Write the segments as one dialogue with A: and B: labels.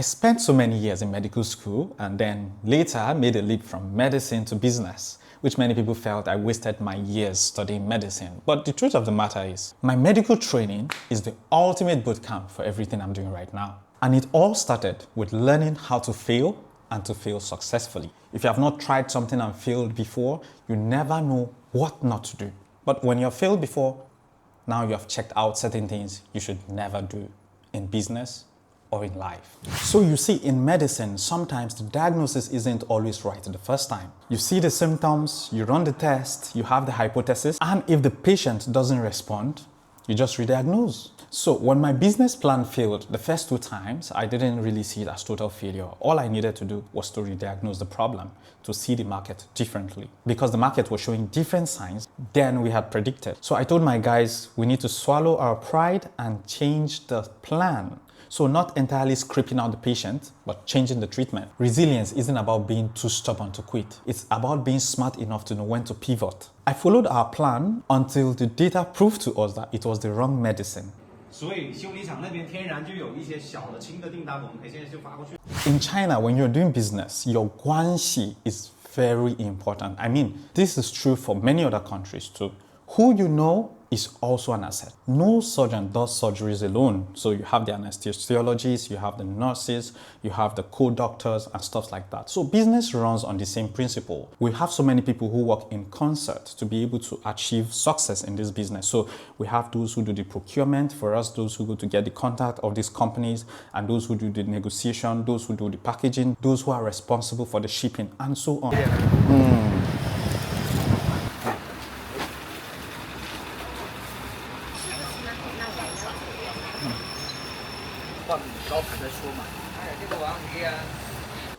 A: I spent so many years in medical school and then later made a leap from medicine to business, which many people felt I wasted my years studying medicine. But the truth of the matter is, my medical training is the ultimate bootcamp for everything I'm doing right now. And it all started with learning how to fail and to fail successfully. If you have not tried something and failed before, you never know what not to do. But when you've failed before, now you have checked out certain things you should never do in business or in life. So you see, in medicine, sometimes the diagnosis isn't always right the first time. You see the symptoms, you run the test, you have the hypothesis, and if the patient doesn't respond, you just re-diagnose. So when my business plan failed the first 2 times, I didn't really see it as total failure. All I needed to do was to re-diagnose the problem, to see the market differently, because the market was showing different signs than we had predicted. So I told my guys, we need to swallow our pride and change the plan. So not entirely scripting out the patient, but changing the treatment. Resilience isn't about being too stubborn to quit. It's about being smart enough to know when to pivot. I followed our plan until the data proved to us that it was the wrong medicine. In China, when you're doing business, your guanxi is very important. I mean, this is true for many other countries too. Who you know is also an asset. No surgeon does surgeries alone. So you have the anesthesiologists, you have the nurses, you have the co-doctors and stuff like that. So business runs on the same principle. We have so many people who work in concert to be able to achieve success in this business. So we have those who do the procurement for us, those who go to get the contact of these companies, and those who do the negotiation, those who do the packaging, those who are responsible for the shipping, and so on.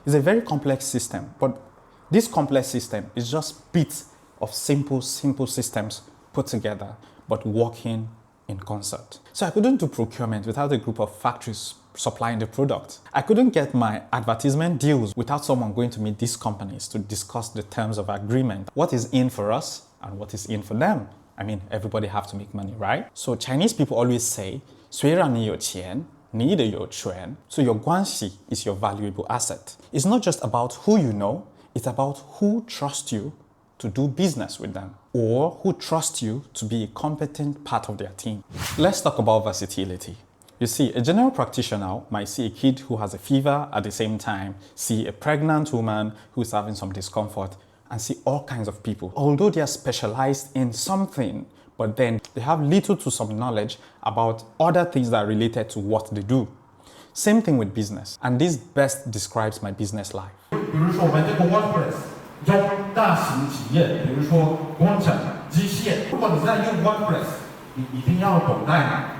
A: It's a very complex system, but this complex system is just bits of simple systems put together, but working in concert. So I couldn't do procurement without a group of factories supplying the product. I couldn't get my advertisement deals without someone going to meet these companies to discuss the terms of agreement. What is in for us and what is in for them? I mean, everybody have to make money, right? So Chinese people always say, 虽然你有钱, 你的有权. So your guanxi is your valuable asset. It's not just about who you know, it's about who trusts you to do business with them, or who trusts you to be a competent part of their team. Let's talk about versatility. You see, a general practitioner might see a kid who has a fever at the same time, see a pregnant woman who's having some discomfort, and see all kinds of people. Although they are specialized in something, but then they have little to some knowledge about other things that are related to what they do. Same thing with business, and this best describes my business life.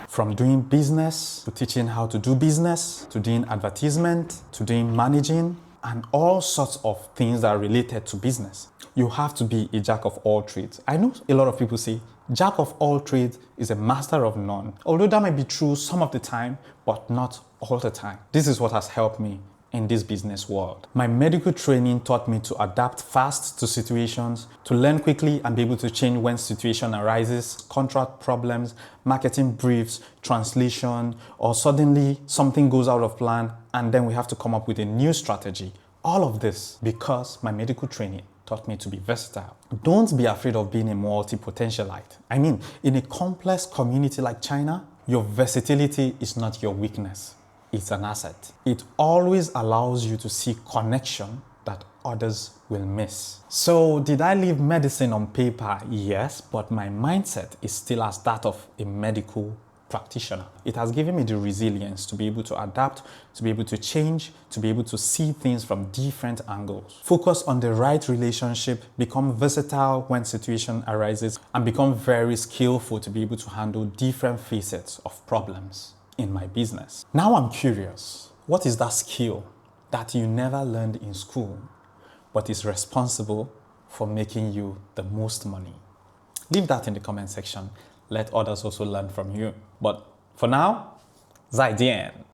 A: From doing business, to teaching how to do business, to doing advertisement, to doing managing, and all sorts of things that are related to business. You have to be a jack of all trades. I know a lot of people say, jack of all trades is a master of none. Although that might be true some of the time, but not all the time. This is what has helped me in this business world. My medical training taught me to adapt fast to situations, to learn quickly and be able to change when situation arises, contract problems, marketing briefs, translation, or suddenly something goes out of plan and then we have to come up with a new strategy. All of this because my medical training taught me to be versatile. Don't be afraid of being a multi-potentialite. I mean, in a complex community like China, your versatility is not your weakness. It's an asset. It always allows you to see connection that others will miss. So did I leave medicine on paper? Yes, but my mindset is still as that of a medical practitioner. It has given me the resilience to be able to adapt, to be able to change, to be able to see things from different angles. Focus on the right relationship, become versatile when situation arises, and become very skillful to be able to handle different facets of problems in my business. Now I'm curious, what is that skill that you never learned in school, but is responsible for making you the most money? Leave that in the comment section. Let others also learn from you. But for now, 再见.